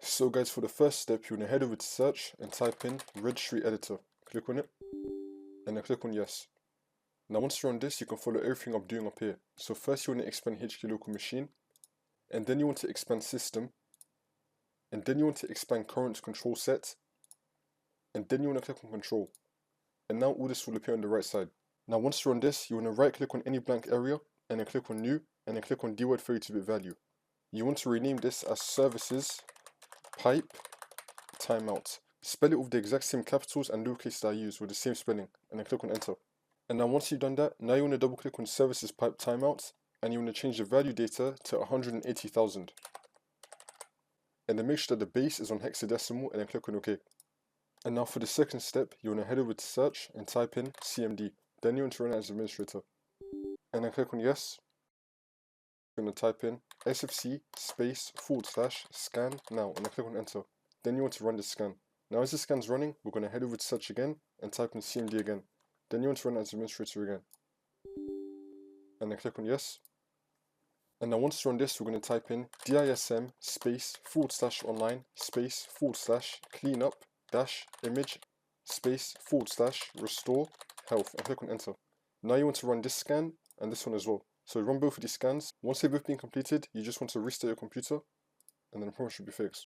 So guys, for the first step, you want to head over to search and type in registry editor. Click on it and then click on yes. Now once you're on this, you can follow everything I'm doing up here. So first you want to expand HK local machine, and then you want to expand system, and then you want to expand current control set, and then you want to click on control. And now all this will appear on the right side. Now once you're on this, you want to right click on any blank area, and then click on new, and then click on dword 32-bit value. You want to rename this as services pipe timeout. Spell it with the exact same capitals and lowercase that I use with the same spelling, and then click on enter. And now once you've done that, now you want to double click on services pipe timeout, and you want to change the value data to 180,000. And then make sure that the base is on hexadecimal, and then click on OK. And now for the second step, you want to head over to search and type in CMD. Then you want to run it as administrator. And then click on yes. You're going to type in sfc space / scan now, and then click on enter. Then you want to run the scan. Now as the scan's running, we're going to head over to search again and type in CMD again. Then you want to run it as administrator again. And then click on yes. And now once you're on this, we're going to type in DISM space / online space / cleanup image space / restore health, and click on enter. Now you want to run this scan and this one as well. So run both of these scans. Once they've both been completed, you just want to restart your computer, and then the problem should be fixed.